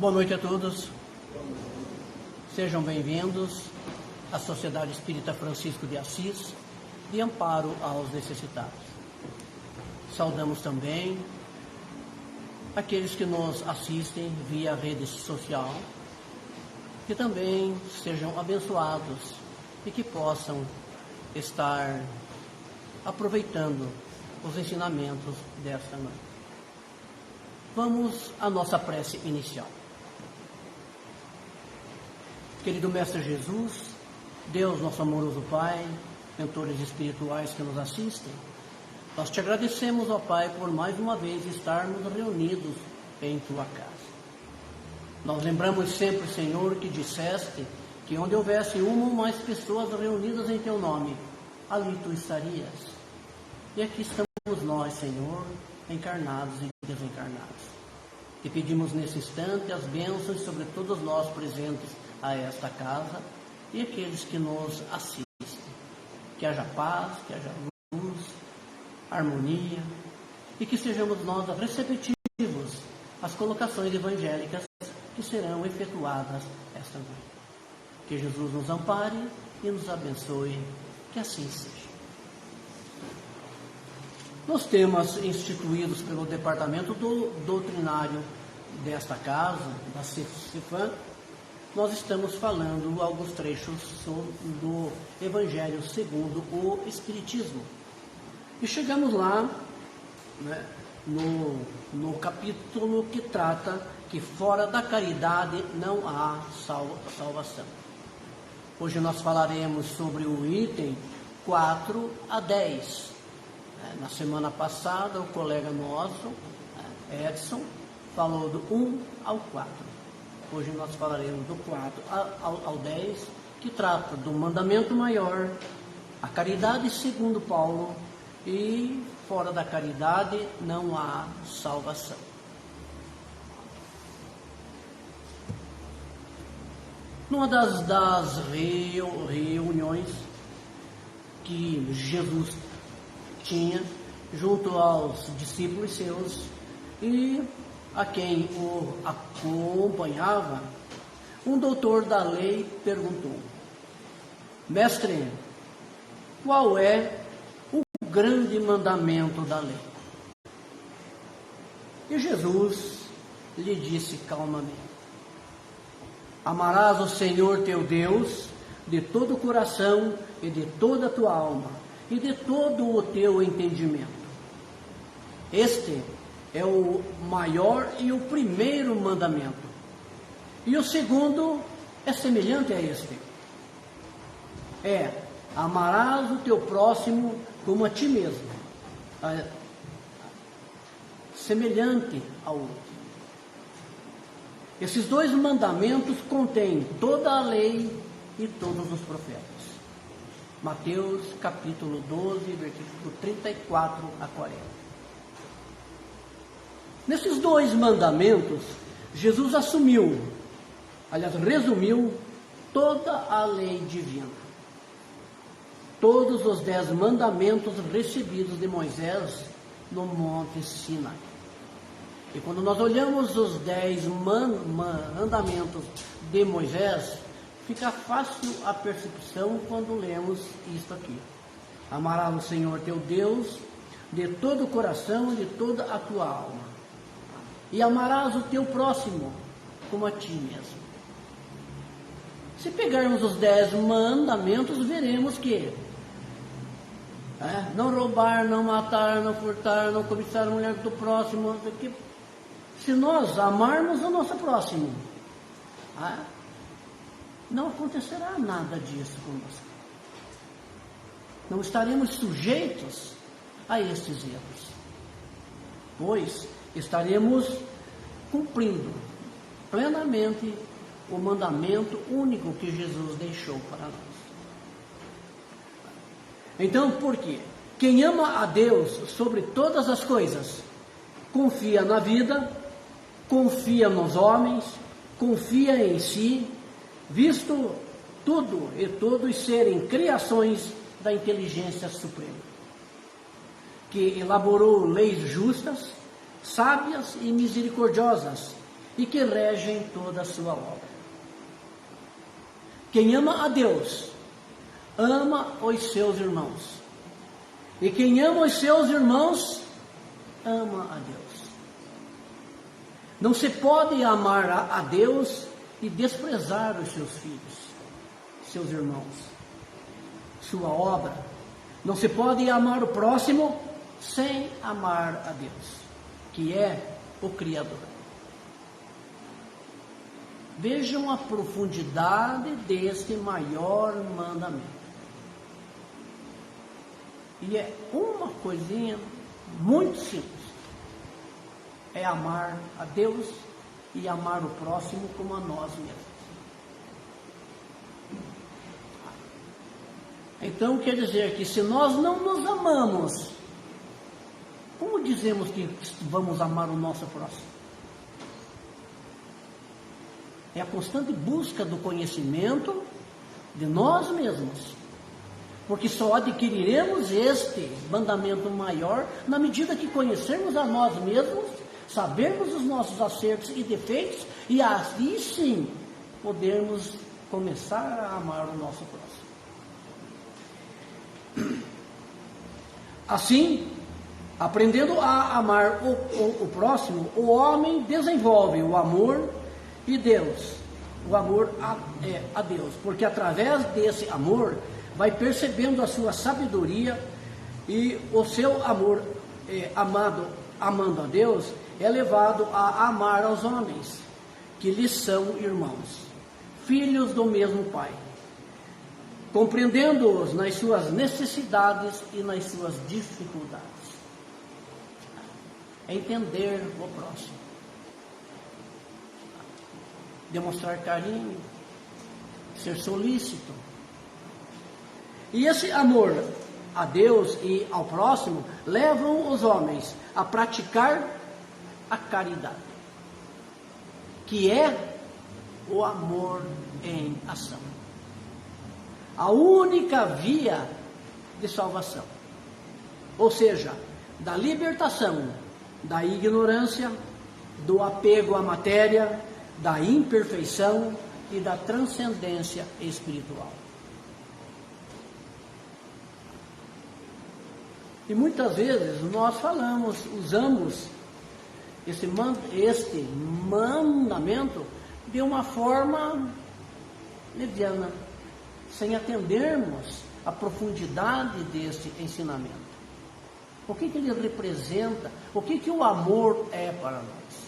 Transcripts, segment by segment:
Boa noite a todos. Sejam bem-vindos à Sociedade Espírita Francisco de Assis, de amparo aos necessitados. Saudamos também aqueles que nos assistem via rede social, que também sejam abençoados e que possam estar aproveitando os ensinamentos desta noite. Vamos à nossa prece inicial. Querido Mestre Jesus, Deus, nosso amoroso Pai, mentores espirituais que nos assistem, nós te agradecemos, ó Pai, por mais uma vez estarmos reunidos em Tua casa. Nós lembramos sempre, Senhor, que disseste que onde houvesse uma ou mais pessoas reunidas em Teu nome, ali Tu estarias. E aqui estamos nós, Senhor, encarnados e desencarnados. E pedimos nesse instante as bênçãos sobre todos nós presentes a esta casa e aqueles que nos assistem. Que haja paz, que haja luz, harmonia e que sejamos nós receptivos às colocações evangélicas que serão efetuadas esta noite. Que Jesus nos ampare e nos abençoe, que assim seja. Nos temas instituídos pelo Departamento Doutrinário desta casa, da CEFAM, nós estamos falando alguns trechos do Evangelho segundo o Espiritismo. E chegamos lá, né, no capítulo que trata que fora da caridade não há salvação. Hoje nós falaremos sobre o item 4 a 10. Na semana passada, o colega nosso, Edson, falou do 1 ao 4. Hoje nós falaremos do 4 ao 10, que trata do mandamento maior, a caridade segundo Paulo, e fora da caridade não há salvação. Numa das reuniões que Jesus tinha junto aos discípulos seus e a quem o acompanhava, um doutor da lei perguntou: Mestre, qual é o grande mandamento da lei? E Jesus lhe disse calmamente: Amarás o Senhor teu Deus de todo o coração e de toda a tua alma e de todo o teu entendimento. Este é o maior e o primeiro mandamento. E o segundo é semelhante a este. Amarás o teu próximo como a ti mesmo. Semelhante ao outro. Esses dois mandamentos contêm toda a lei e todos os profetas. Mateus capítulo 12, versículo 34 a 40. Nesses dois mandamentos, Jesus resumiu toda a lei divina. Todos os 10 mandamentos recebidos de Moisés no Monte Sinai. E quando nós olhamos os 10 mandamentos de Moisés, fica fácil a percepção quando lemos isto aqui. Amarás o Senhor teu Deus de todo o coração e de toda a tua alma. E amarás o teu próximo como a ti mesmo. Se pegarmos os 10 mandamentos, veremos que não roubar, não matar, não furtar, não cobiçar a mulher do próximo. Se nós amarmos o nosso próximo, não acontecerá nada disso conosco. Não estaremos sujeitos a estes erros, pois estaremos cumprindo plenamente o mandamento único que Jesus deixou para nós. Então, por quê? Quem ama a Deus sobre todas as coisas, confia na vida, confia nos homens, confia em si, visto tudo e todos serem criações da inteligência suprema, que elaborou leis justas, sábias e misericordiosas, e que regem toda a sua obra. Quem ama a Deus, ama os seus irmãos. E quem ama os seus irmãos, ama a Deus. Não se pode amar a Deus e desprezar os seus filhos, seus irmãos, sua obra. Não se pode amar o próximo sem amar a Deus, que é o Criador. Vejam a profundidade deste maior mandamento. E é uma coisinha muito simples. É amar a Deus e amar o próximo como a nós mesmos. Então quer dizer que se nós não nos amamos, como dizemos que vamos amar o nosso próximo? É a constante busca do conhecimento de nós mesmos. Porque só adquiriremos este mandamento maior na medida que conhecermos a nós mesmos, sabermos os nossos acertos e defeitos, e assim sim podermos começar a amar o nosso próximo. Assim, aprendendo a amar o próximo, o homem desenvolve o amor de Deus, o amor a Deus, porque através desse amor vai percebendo a sua sabedoria e o seu amor amando a Deus, é levado a amar aos homens, que lhes são irmãos, filhos do mesmo Pai, compreendendo-os nas suas necessidades e nas suas dificuldades. É entender o próximo, demonstrar carinho, ser solícito. E esse amor a Deus e ao próximo levam os homens a praticar a caridade, que é o amor em ação. A única via de salvação, ou seja, da libertação da ignorância, do apego à matéria, da imperfeição e da transcendência espiritual. E muitas vezes nós usamos este mandamento de uma forma leviana, sem atendermos a profundidade deste ensinamento. O que ele representa? O que o amor é para nós?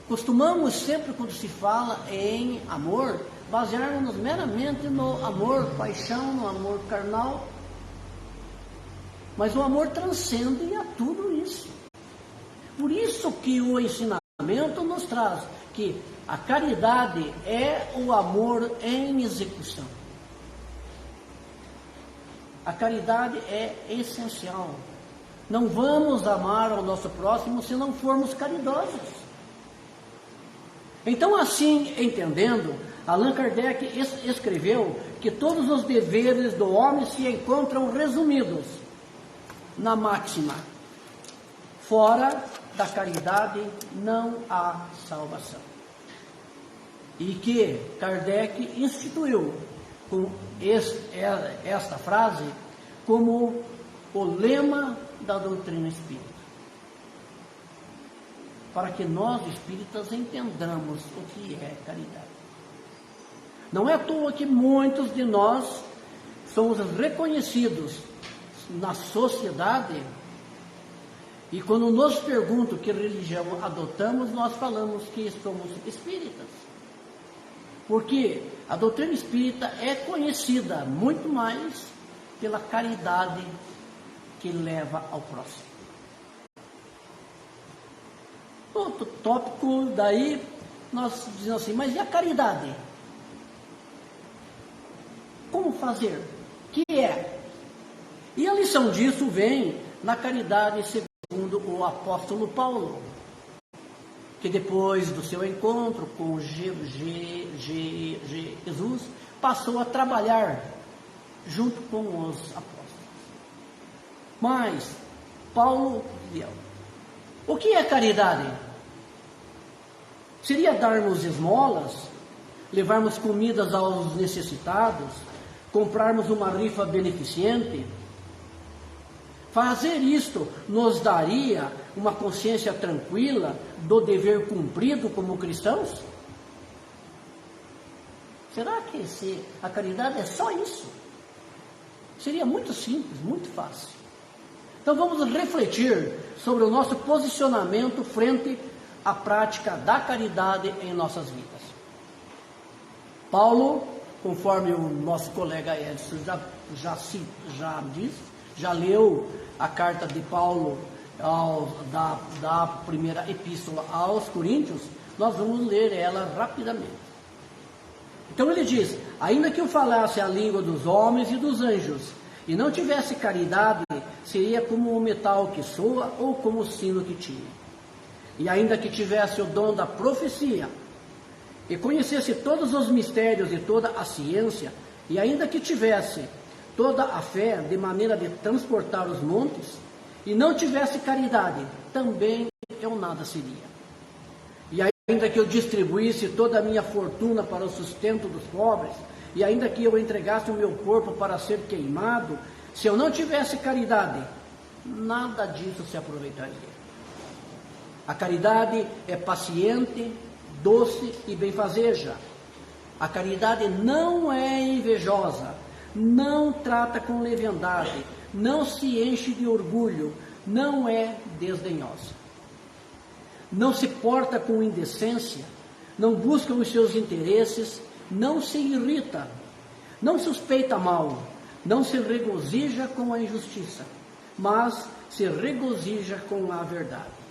Costumamos sempre, quando se fala em amor, basearmos meramente no amor, paixão, no amor carnal. Mas o amor transcende a tudo isso. Por isso que o ensinamento nos traz que a caridade é o amor em execução. A caridade é essencial. Não vamos amar ao nosso próximo se não formos caridosos. Então, assim entendendo, Allan Kardec escreveu que todos os deveres do homem se encontram resumidos na máxima: fora da caridade não há salvação. E que Kardec instituiu com esta frase como o lema da doutrina espírita, para que nós espíritas entendamos o que é caridade. Não é à toa que muitos de nós somos reconhecidos na sociedade, e quando nos perguntam que religião adotamos, nós falamos que somos espíritas, porque a doutrina espírita é conhecida muito mais pela caridade que leva ao próximo. Outro tópico daí, nós dizemos assim, mas e a caridade? Como fazer? Que é? E a lição disso vem na caridade segundo o apóstolo Paulo, que depois do seu encontro com Jesus, passou a trabalhar junto com os apóstolos. Mas, Paulo, o que é caridade? Seria darmos esmolas, levarmos comidas aos necessitados, comprarmos uma rifa beneficente? Fazer isto nos daria uma consciência tranquila do dever cumprido como cristãos? Será que a caridade é só isso? Seria muito simples, muito fácil. Então vamos refletir sobre o nosso posicionamento frente à prática da caridade em nossas vidas. Paulo, conforme o nosso colega Edson já leu a carta de Paulo da primeira epístola aos Coríntios, nós vamos ler ela rapidamente. Então ele diz: ainda que eu falasse a língua dos homens e dos anjos, e não tivesse caridade, seria como o metal que soa ou como o sino que tine. E ainda que tivesse o dom da profecia, e conhecesse todos os mistérios e toda a ciência, e ainda que tivesse toda a fé de maneira de transportar os montes, e não tivesse caridade, também eu nada seria. E ainda que eu distribuísse toda a minha fortuna para o sustento dos pobres, e ainda que eu entregasse o meu corpo para ser queimado, se eu não tivesse caridade, nada disso se aproveitaria. A caridade é paciente, doce e benfazeja. A caridade não é invejosa, não trata com leviandade, não se enche de orgulho, não é desdenhosa. Não se porta com indecência, não busca os seus interesses, não se irrita, não suspeita mal, não se regozija com a injustiça, mas se regozija com a verdade.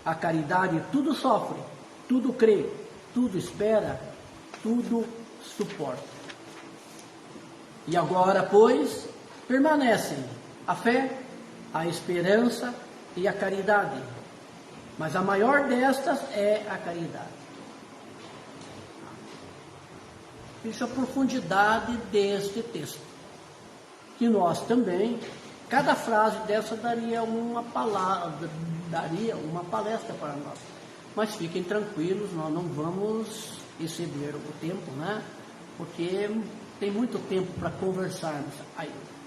A caridade tudo sofre, tudo crê, tudo espera, tudo suporta. E agora, pois, permanecem a fé, a esperança e a caridade. Mas a maior destas é a caridade. Veja a profundidade deste texto. Que nós também, cada frase dessa daria uma palavra, daria uma palestra para nós. Mas fiquem tranquilos, nós não vamos exceder o tempo, né? Porque tem muito tempo para conversarmos ainda.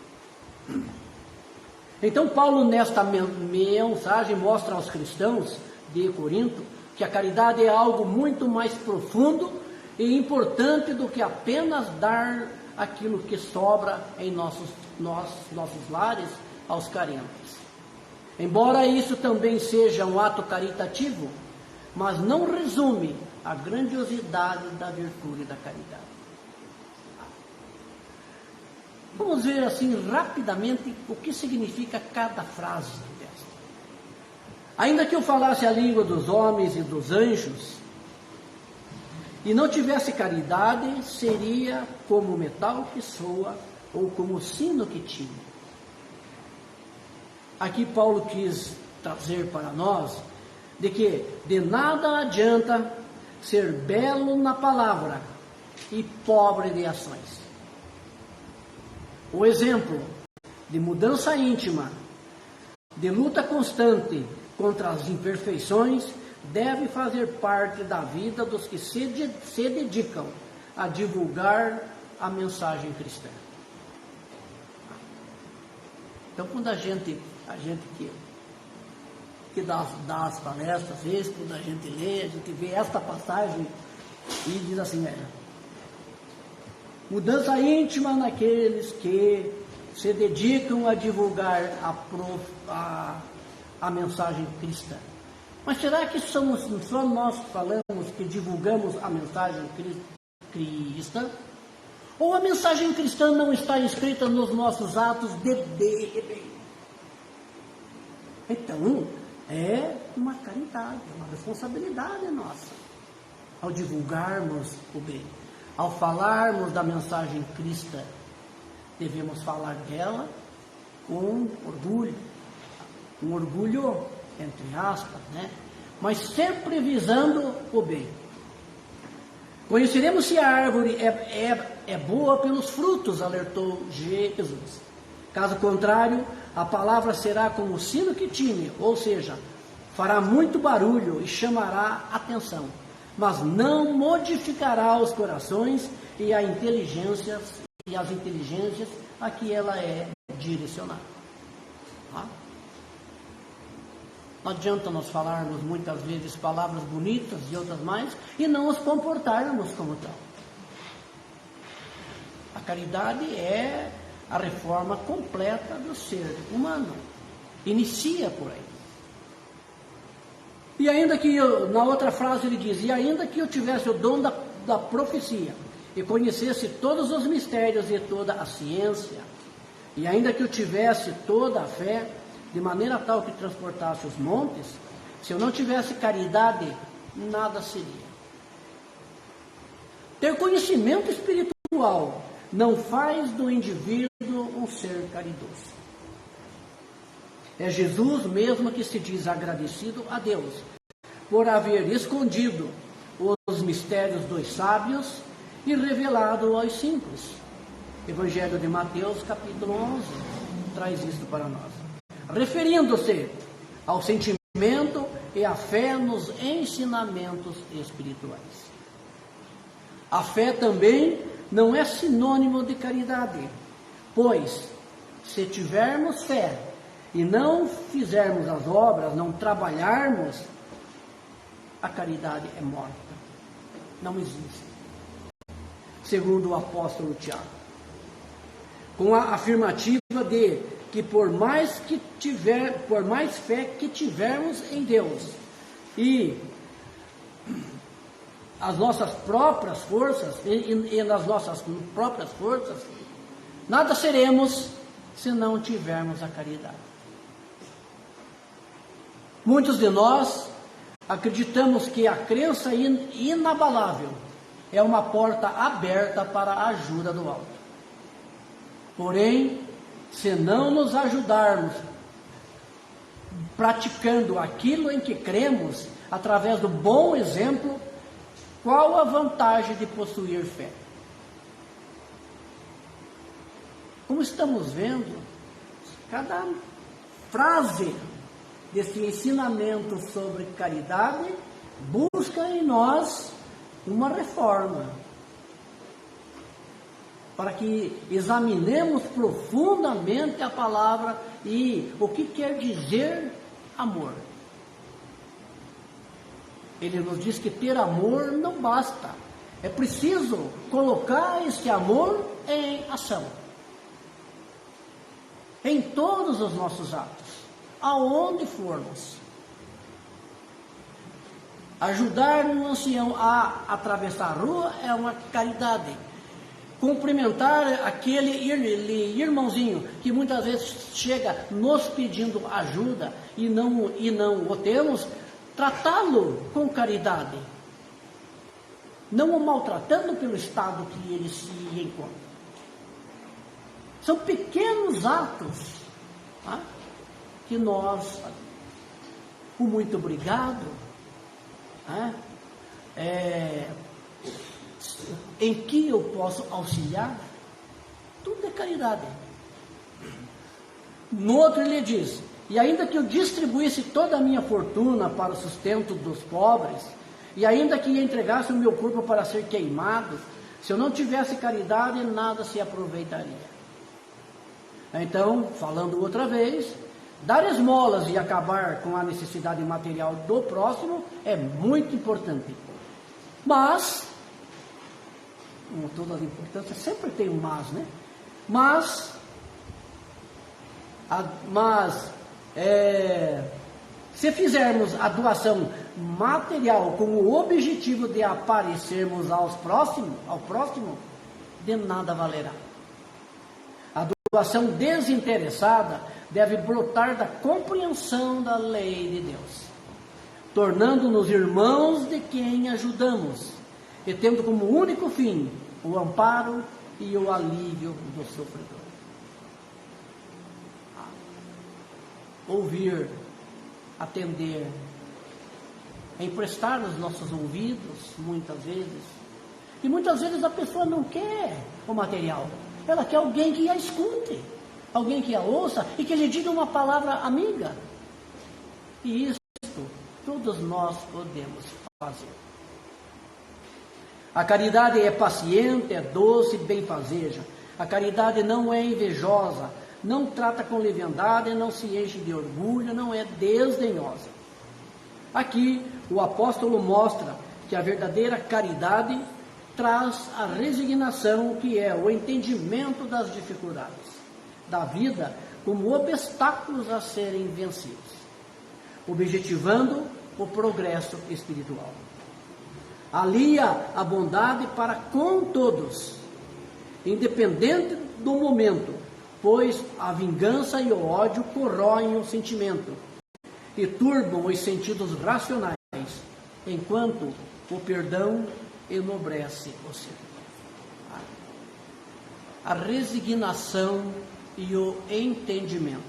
Então Paulo nesta mensagem mostra aos cristãos de Corinto que a caridade é algo muito mais profundo e importante do que apenas dar aquilo que sobra em nossos lares aos carentes. Embora isso também seja um ato caritativo, mas não resume a grandiosidade da virtude da caridade. Vamos ver assim rapidamente o que significa cada frase desta. Ainda que eu falasse a língua dos homens e dos anjos, e não tivesse caridade, seria como o metal que soa ou como o sino que tine. Aqui Paulo quis trazer para nós de que de nada adianta ser belo na palavra e pobre de ações. O exemplo de mudança íntima, de luta constante contra as imperfeições, deve fazer parte da vida dos que se dedicam a divulgar a mensagem cristã. Então, quando a gente que dá as palestras, às vezes, quando a gente lê, a gente vê esta passagem e diz assim, mudança íntima naqueles que se dedicam a divulgar a mensagem cristã. Mas será que só nós falamos que divulgamos a mensagem cristã? Ou a mensagem cristã não está escrita nos nossos atos de bem? Então, é uma caridade, é uma responsabilidade nossa ao divulgarmos o bem. Ao falarmos da mensagem cristã, devemos falar dela com orgulho. Um orgulho, entre aspas, né? Mas sempre visando o bem. Conheceremos se a árvore é boa pelos frutos, alertou Jesus. Caso contrário, a palavra será como o sino que tine, ou seja, fará muito barulho e chamará atenção. mas não modificará os corações e as inteligências a que ela é direcionada. Tá? Não adianta nós falarmos muitas vezes palavras bonitas e outras mais e não nos comportarmos como tal. A caridade é a reforma completa do ser humano. Inicia por aí. E ainda que na outra frase ele diz, e ainda que eu tivesse o dom da profecia e conhecesse todos os mistérios e toda a ciência, e ainda que eu tivesse toda a fé, de maneira tal que transportasse os montes, se eu não tivesse caridade, nada seria. Ter conhecimento espiritual não faz do indivíduo um ser caridoso. É Jesus mesmo que se diz agradecido a Deus por haver escondido os mistérios dos sábios e revelado aos simples. Evangelho de Mateus, capítulo 11, traz isso para nós. Referindo-se ao sentimento e à fé nos ensinamentos espirituais. A fé também não é sinônimo de caridade, pois se tivermos fé e não fizermos as obras, não trabalharmos, a caridade é morta. Não existe. Segundo o apóstolo Tiago. Com a afirmativa de que por mais fé que tivermos em Deus e as nossas próprias forças, e nas nossas próprias forças, nada seremos se não tivermos a caridade. Muitos de nós acreditamos que a crença inabalável é uma porta aberta para a ajuda do alto. Porém, se não nos ajudarmos praticando aquilo em que cremos, através do bom exemplo, qual a vantagem de possuir fé? Como estamos vendo, cada frase desse ensinamento sobre caridade busca em nós uma reforma, para que examinemos profundamente a palavra e o que quer dizer amor. Ele nos diz que ter amor não basta, é preciso colocar este amor em ação, em todos os nossos atos, aonde formos. Ajudar um ancião a atravessar a rua é uma caridade. Cumprimentar aquele irmãozinho que muitas vezes chega nos pedindo ajuda e não o temos, tratá-lo com caridade, não o maltratando pelo estado que ele se encontra. São pequenos atos, tá? Que nós, o muito obrigado, tá? Em que eu posso auxiliar, tudo é caridade. No outro ele diz, e ainda que eu distribuísse toda a minha fortuna para o sustento dos pobres, e ainda que entregasse o meu corpo para ser queimado, se eu não tivesse caridade, nada se aproveitaria. Então, falando outra vez, dar esmolas e acabar com a necessidade material do próximo é muito importante. Mas, com toda a importância, sempre tem um mas, né? Se fizermos a doação material com o objetivo de aparecermos ao próximo, de nada valerá. A doação desinteressada deve brotar da compreensão da lei de Deus, tornando-nos irmãos de quem ajudamos, e tendo como único fim o amparo e o alívio do sofredor. Ouvir, atender, emprestar os nossos ouvidos, muitas vezes. E muitas vezes a pessoa não quer o material, ela quer alguém que a escute, alguém que a ouça e que lhe diga uma palavra amiga. E isso todos nós podemos fazer. A caridade é paciente, é doce, benfazeja. A caridade não é invejosa, não trata com leviandade, não se enche de orgulho, não é desdenhosa. Aqui o apóstolo mostra que a verdadeira caridade traz a resignação, que é o entendimento das dificuldades da vida como obstáculos a serem vencidos, objetivando o progresso espiritual. Alia a bondade para com todos, independente do momento, pois a vingança e o ódio corroem o sentimento e turbam os sentidos racionais, enquanto o perdão enobrece o ser. A resignação e o entendimento.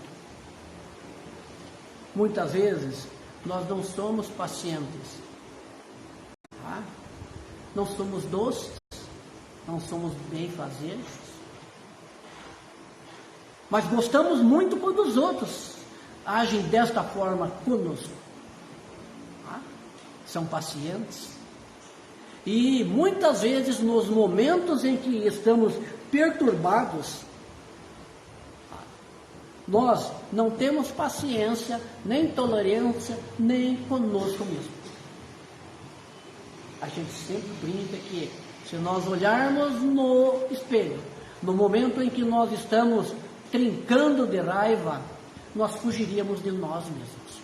Muitas vezes nós não somos pacientes, não somos doces, não somos benfazejos, mas gostamos muito quando os outros agem desta forma conosco. São pacientes. E muitas vezes nos momentos em que estamos perturbados, nós não temos paciência, nem tolerância, nem conosco mesmo. A gente sempre brinca que se nós olharmos no espelho, no momento em que nós estamos trincando de raiva, nós fugiríamos de nós mesmos.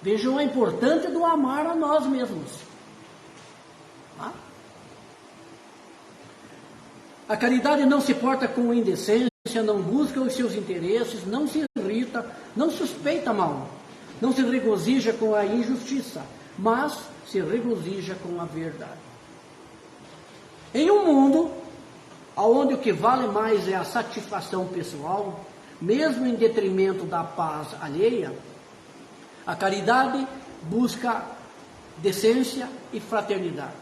Vejam a importância do amar a nós mesmos. A caridade não se porta com indecência, não busca os seus interesses, não se irrita, não suspeita mal, não se regozija com a injustiça, mas se regozija com a verdade. Em um mundo onde o que vale mais é a satisfação pessoal, mesmo em detrimento da paz alheia, a caridade busca decência e fraternidade.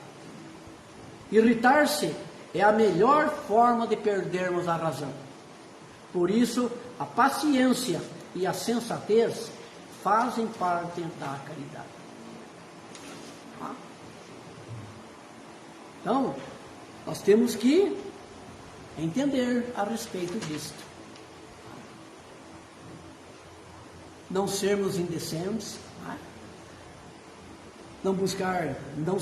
Irritar-se é a melhor forma de perdermos a razão. Por isso, a paciência e a sensatez fazem parte da caridade. Então, nós temos que entender a respeito disto. Não sermos indecentes, não buscar, não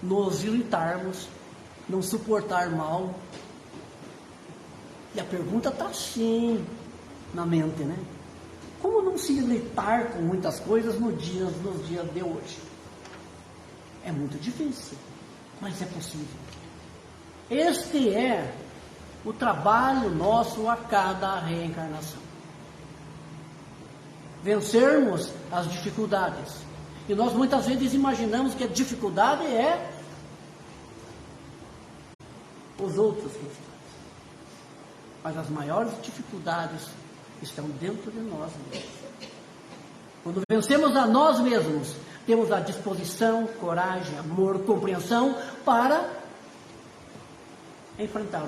nos irritarmos, não suportar mal. E a pergunta está assim na mente, né? Como não se irritar com muitas coisas nos dias de hoje? É muito difícil, mas é possível. Este é o trabalho nosso a cada reencarnação. Vencermos as dificuldades. E nós muitas vezes imaginamos que a dificuldade é os outros que estão. Mas as maiores dificuldades estão dentro de nós mesmos. Quando vencemos a nós mesmos, temos a disposição, coragem, amor, compreensão para enfrentar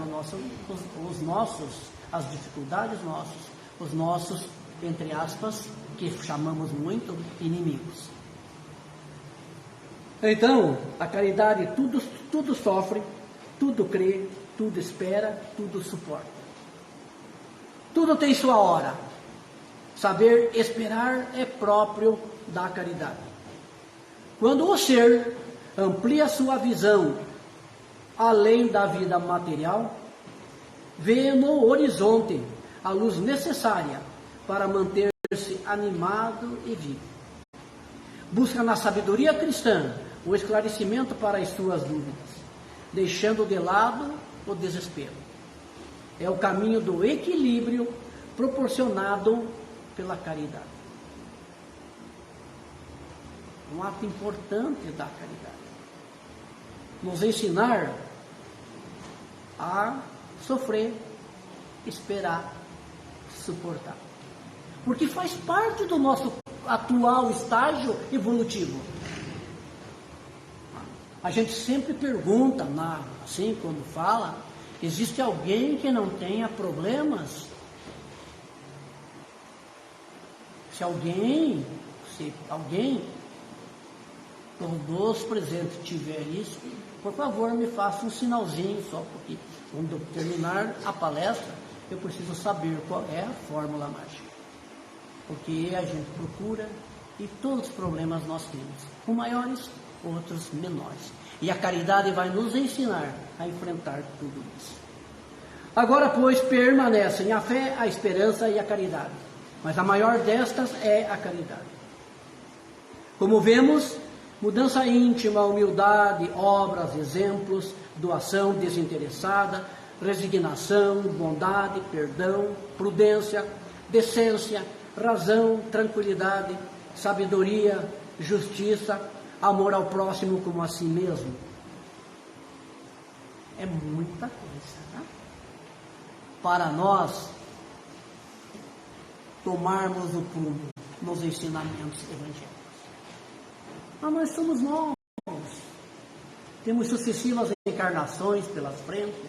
as dificuldades nossas, os nossos, entre aspas, que chamamos muito, inimigos. Então, a caridade tudo sofre, tudo crê, tudo espera, tudo suporta. Tudo tem sua hora. Saber esperar é próprio da caridade. Quando o ser amplia sua visão além da vida material, vê no horizonte a luz necessária para manter-se animado e vivo. Busca na sabedoria cristã o esclarecimento para as suas dúvidas, deixando de lado o desespero. É o caminho do equilíbrio proporcionado pela caridade. Um ato importante da caridade. Nos ensinar a sofrer, esperar, suportar. Porque faz parte do nosso atual estágio evolutivo. A gente sempre pergunta, assim, quando fala, existe alguém que não tenha problemas? Se alguém dos presentes tiver isso, por favor, me faça um sinalzinho só, porque quando eu terminar a palestra, eu preciso saber qual é a fórmula mágica. Porque a gente procura e todos os problemas nós temos, uns maiores, outros menores. E a caridade vai nos ensinar a enfrentar tudo isso. Agora, pois, permanecem a fé, a esperança e a caridade. Mas a maior destas é a caridade. Como vemos, mudança íntima, humildade, obras, exemplos, doação desinteressada, resignação, bondade, perdão, prudência, decência, razão, tranquilidade, sabedoria, justiça, amor ao próximo como a si mesmo. É muita coisa, né? Para nós tomarmos o prumo nos ensinamentos evangélicos. Mas nós somos novos, temos sucessivas encarnações pela frente.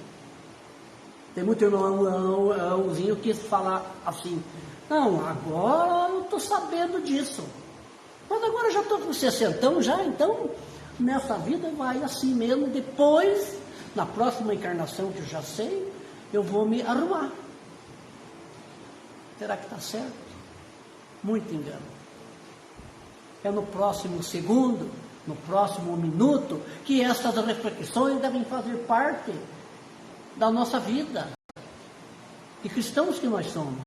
Tem muito irmãozinho que fala assim: não, agora eu estou sabendo disso, mas agora já estou com 60 já, então nessa vida vai assim mesmo. Depois, na próxima encarnação que eu já sei, eu vou me arrumar. Será que está certo? Muito engano. É no próximo segundo, no próximo minuto, que essas reflexões devem fazer parte da nossa vida, de cristãos que nós somos,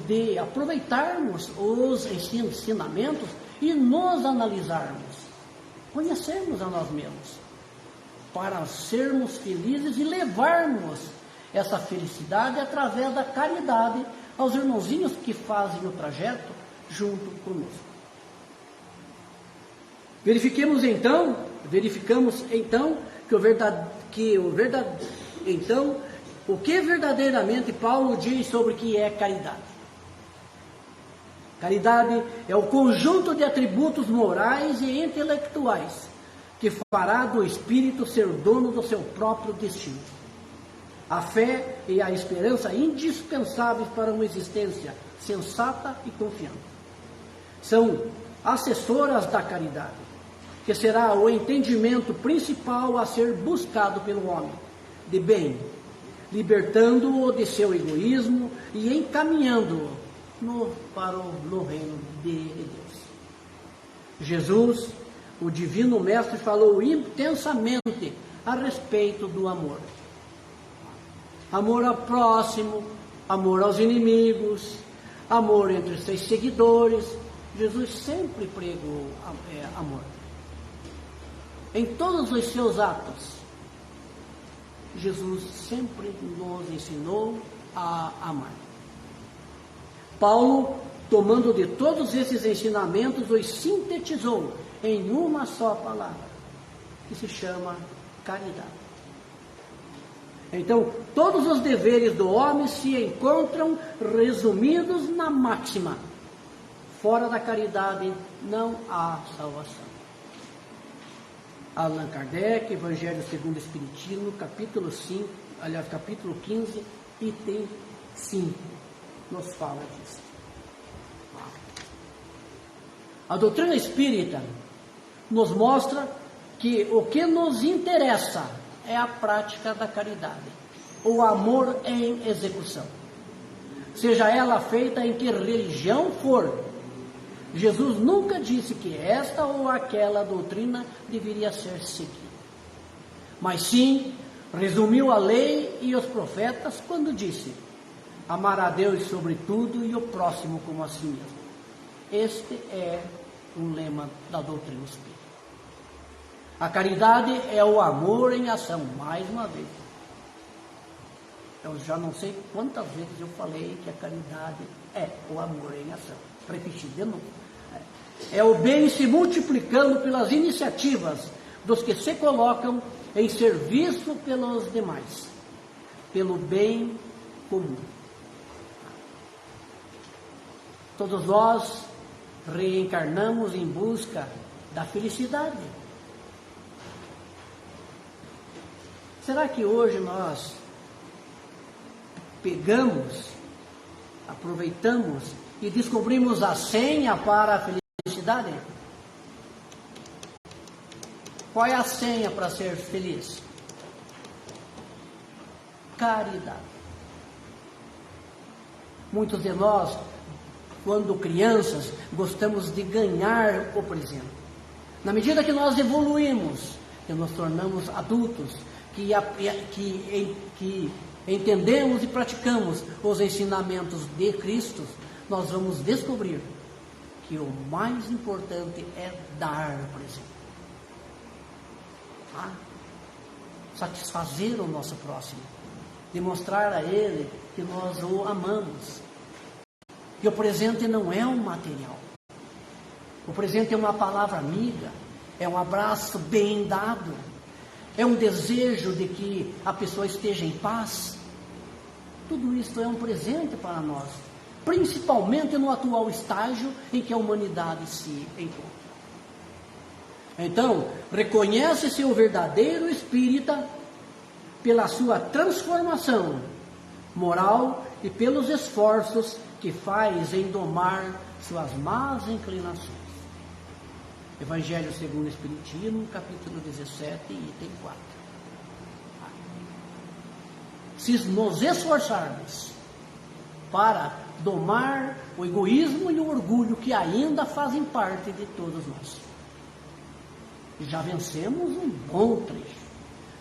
de aproveitarmos os ensinamentos e nos analisarmos, conhecermos a nós mesmos, para sermos felizes e levarmos essa felicidade através da caridade aos irmãozinhos que fazem o trajeto junto conosco. Verificamos então o que verdadeiramente Paulo diz sobre o que é caridade. Caridade é o conjunto de atributos morais e intelectuais que fará do espírito ser dono do seu próprio destino. A fé e a esperança indispensáveis para uma existência sensata e confiante. São assessoras da caridade, que será o entendimento principal a ser buscado pelo homem de bem, libertando-o de seu egoísmo e encaminhando-o no reino de Deus. Jesus, o Divino Mestre, falou intensamente a respeito do amor. Amor ao próximo, amor aos inimigos, amor entre seus seguidores. Jesus sempre pregou amor. Em todos os seus atos, Jesus sempre nos ensinou a amar. Paulo, tomando de todos esses ensinamentos, os sintetizou em uma só palavra, que se chama caridade. Então, todos os deveres do homem se encontram resumidos na máxima: fora da caridade não há salvação. Allan Kardec, Evangelho segundo o Espiritismo, capítulo 15, item 5, nos fala disso. A doutrina espírita nos mostra que o que nos interessa é a prática da caridade, o amor em execução. Seja ela feita em que religião for, Jesus nunca disse que esta ou aquela doutrina deveria ser seguida. Mas sim, resumiu a lei e os profetas quando disse: amar a Deus sobre tudo e o próximo como a si mesmo. Este é um lema da doutrina espírita. A caridade é o amor em ação, mais uma vez. Eu já não sei quantas vezes eu falei que a caridade é o amor em ação. Repetir de novo. É o bem se multiplicando pelas iniciativas dos que se colocam em serviço pelos demais, pelo bem comum. Todos nós reencarnamos em busca da felicidade. Será que hoje nós pegamos, aproveitamos e descobrimos a senha para a felicidade? Qual é a senha para ser feliz? Caridade. Muitos de nós, quando crianças, gostamos de ganhar o presente. Na medida que nós evoluímos, que nos tornamos adultos, que entendemos e praticamos os ensinamentos de Cristo, nós vamos descobrir que o mais importante é dar o presente. Satisfazer o nosso próximo, demonstrar a ele que nós o amamos. E o presente não é um material. O presente é uma palavra amiga, é um abraço bem dado, é um desejo de que a pessoa esteja em paz. Tudo isso é um presente para nós, principalmente no atual estágio em que a humanidade se encontra. Então, reconhece-se o verdadeiro espírita pela sua transformação moral e pelos esforços que faz em domar suas más inclinações. Evangelho segundo o Espiritismo, capítulo 17, item 4. Se nos esforçarmos para domar o egoísmo e o orgulho que ainda fazem parte de todos nós, já vencemos um bom trecho.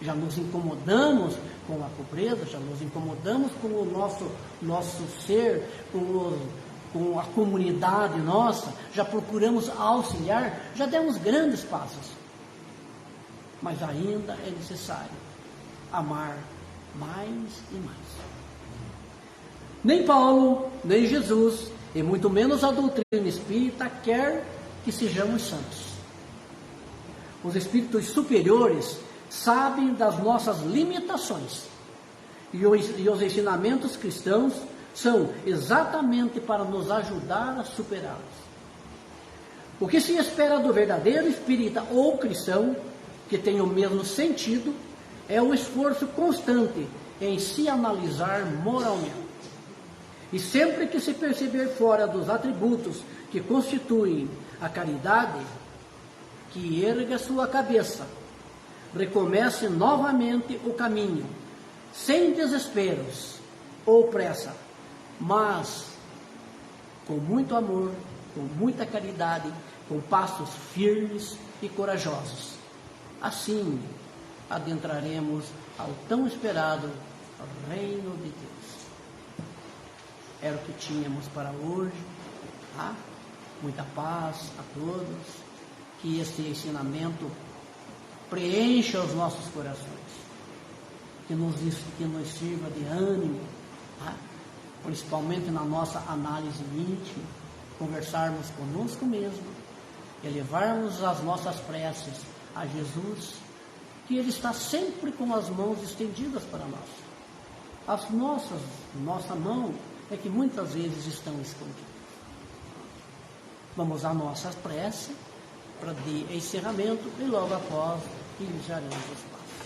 Já nos incomodamos com a pobreza, já nos incomodamos com o nosso ser, com a comunidade nossa, já procuramos auxiliar, já demos grandes passos. Mas ainda é necessário amar mais e mais. Nem Paulo, nem Jesus, e muito menos a doutrina espírita quer que sejamos santos. Os espíritos superiores sabem das nossas limitações, e os ensinamentos cristãos são exatamente para nos ajudar a superá-las. O que se espera do verdadeiro espírita ou cristão, que tem o mesmo sentido, é o esforço constante em se analisar moralmente. E sempre que se perceber fora dos atributos que constituem a caridade, que erga sua cabeça, recomece novamente o caminho, sem desesperos ou pressa, mas com muito amor, com muita caridade, com passos firmes e corajosos. Assim, adentraremos ao tão esperado reino de Deus. Era o que tínhamos para hoje. Muita paz a todos. Que este ensinamento preencha os nossos corações, que nos sirva de ânimo, principalmente na nossa análise íntima, conversarmos conosco mesmo, elevarmos as nossas preces a Jesus, que Ele está sempre com as mãos estendidas para nós. Nossa mão é que muitas vezes estão escondidas. Vamos à nossa prece para de encerramento e logo após iniciaremos os passos.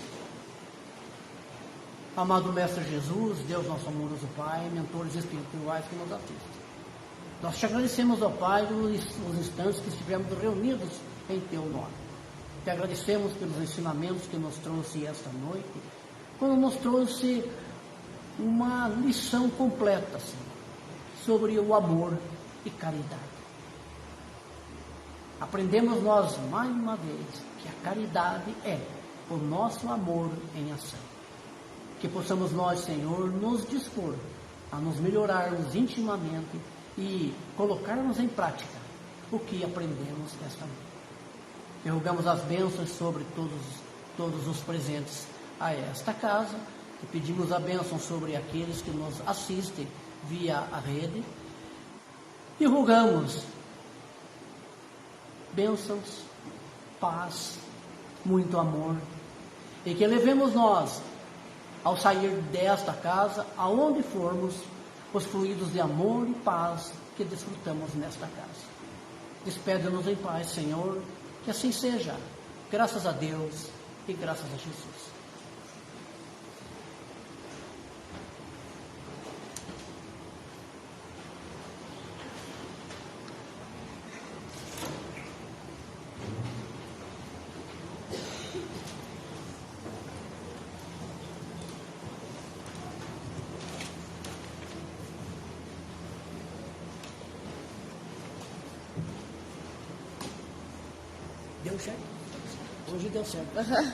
Amado Mestre Jesus, Deus nosso amoroso Pai, mentores espirituais que nos assistem, nós te agradecemos, ó Pai, os instantes que estivemos reunidos em Teu nome. Te agradecemos pelos ensinamentos que nos trouxe esta noite, quando nos trouxe uma lição completa, Senhor, sobre o amor e caridade. Aprendemos nós, mais uma vez, que a caridade é o nosso amor em ação. Que possamos nós, Senhor, nos dispor a nos melhorarmos intimamente e colocarmos em prática o que aprendemos esta noite. Derrogamos as bênçãos sobre todos os presentes a esta casa, e pedimos a bênção sobre aqueles que nos assistem via a rede, e rogamos bênçãos, paz, muito amor, e que levemos nós, ao sair desta casa, aonde formos, os fluidos de amor e paz que desfrutamos nesta casa. Despede-nos em paz, Senhor, que assim seja, graças a Deus e graças a Jesus. Deu certo. Hoje deu certo.